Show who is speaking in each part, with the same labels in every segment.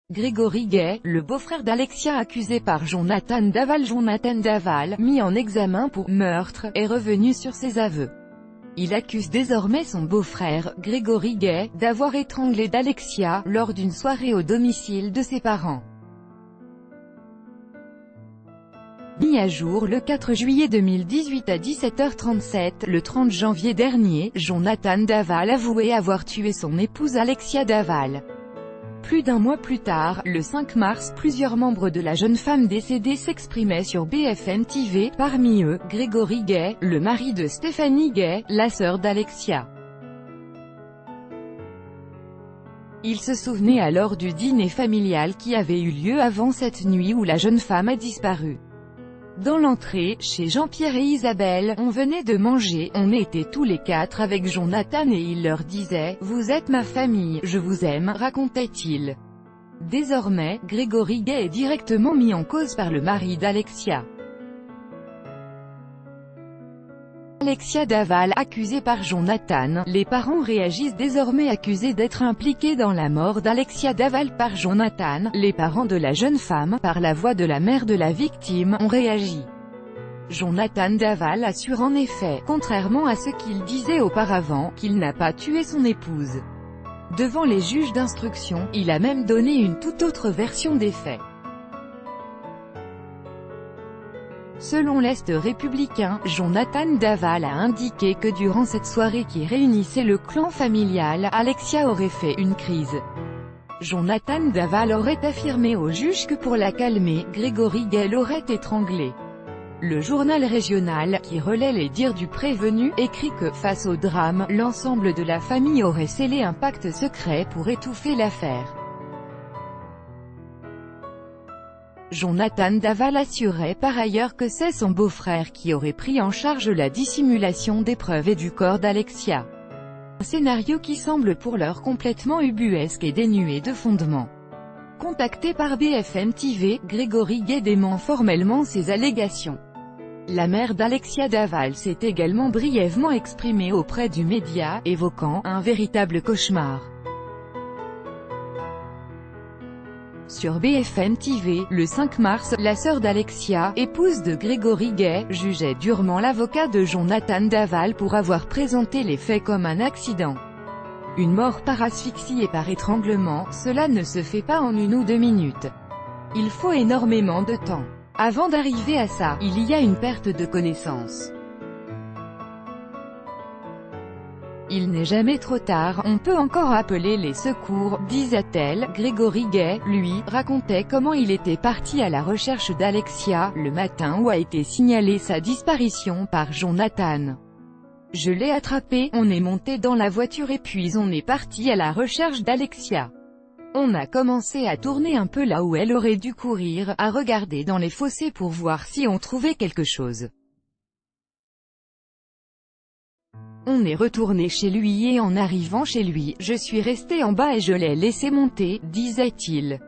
Speaker 1: Grégory Gay, le beau-frère d'Alexia accusé par Jonathan Daval. Jonathan Daval, mis en examen pour meurtre, est revenu sur ses aveux. Il accuse désormais son beau-frère, Grégory Gay, d'avoir étranglé d'Alexia, lors d'une soirée au domicile de ses parents. Mis à jour le 4 juillet 2018 à 17h37, le 30 janvier dernier, Jonathan Daval avouait avoir tué son épouse Alexia Daval. Plus d'un mois plus tard, le 5 mars, plusieurs membres de la jeune femme décédée s'exprimaient sur BFM TV, parmi eux, Grégory Gay, le mari de Stéphanie Gay, la sœur d'Alexia. Il se souvenait alors du dîner familial qui avait eu lieu avant cette nuit où la jeune femme a disparu. Dans l'entrée, chez Jean-Pierre et Isabelle, on venait de manger, on était tous les quatre avec Jonathan et il leur disait « Vous êtes ma famille, je vous aime », racontait-il. Désormais, Grégory Gay est directement mis en cause par le mari d'Alexia. Alexia Daval, accusée par Jonathan, les parents réagissent désormais accusés d'être impliqués dans la mort d'Alexia Daval par Jonathan. Les parents de la jeune femme, par la voix de la mère de la victime, ont réagi. Jonathan Daval assure en effet, contrairement à ce qu'il disait auparavant, qu'il n'a pas tué son épouse. Devant les juges d'instruction, il a même donné une toute autre version des faits. Selon l'Est républicain, Jonathan Daval a indiqué que durant cette soirée qui réunissait le clan familial, Alexia aurait fait une crise. Jonathan Daval aurait affirmé au juge que pour la calmer, Grégory Gay l'aurait étranglée. Le journal régional, qui relaie les dires du prévenu, écrit que, face au drame, l'ensemble de la famille aurait scellé un pacte secret pour étouffer l'affaire. Jonathan Daval assurait par ailleurs que c'est son beau-frère qui aurait pris en charge la dissimulation des preuves et du corps d'Alexia. Un scénario qui semble pour l'heure complètement ubuesque et dénué de fondement. Contacté par BFM TV, Grégory Gay dément formellement ces allégations. La mère d'Alexia Daval s'est également brièvement exprimée auprès du média, évoquant « un véritable cauchemar ». Sur BFM TV, le 5 mars, la sœur d'Alexia, épouse de Grégory Gay, jugeait durement l'avocat de Jonathan Daval pour avoir présenté les faits comme un accident. Une mort par asphyxie et par étranglement, cela ne se fait pas en 1 ou 2 minutes. Il faut énormément de temps. Avant d'arriver à ça, il y a une perte de connaissance. Il n'est jamais trop tard, on peut encore appeler les secours, disait-elle. Grégory Gay, lui, racontait comment il était parti à la recherche d'Alexia, le matin où a été signalée sa disparition par Jonathan. Je l'ai attrapée, on est monté dans la voiture et puis on est parti à la recherche d'Alexia. On a commencé à tourner un peu là où elle aurait dû courir, à regarder dans les fossés pour voir si on trouvait quelque chose. On est retourné chez lui et en arrivant chez lui, je suis resté en bas et je l'ai laissé monter, disait-il.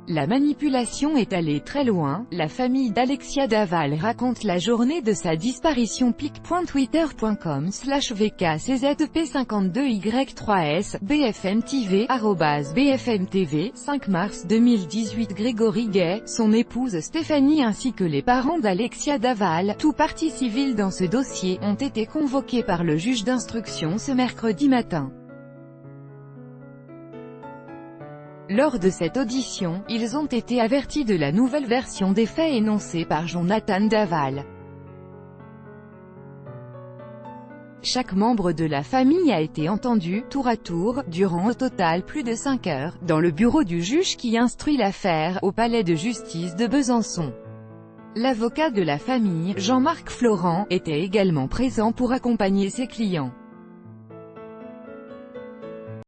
Speaker 1: La manipulation est allée très loin. La famille d'Alexia Daval raconte la journée de sa disparition. pic.twitter.com/vkczp52y3s, BFM TV, @BFM TV, 5 mars 2018. Grégory Gay, son épouse Stéphanie ainsi que les parents d'Alexia Daval, tout partie civile dans ce dossier, ont été convoqués par le juge d'instruction ce mercredi matin. Lors de cette audition, ils ont été avertis de la nouvelle version des faits énoncée par Jonathan Daval. Chaque membre de la famille a été entendu, tour à tour, durant au total plus de 5 heures, dans le bureau du juge qui instruit l'affaire, au palais de justice de Besançon. L'avocat de la famille, Jean-Marc Florent, était également présent pour accompagner ses clients.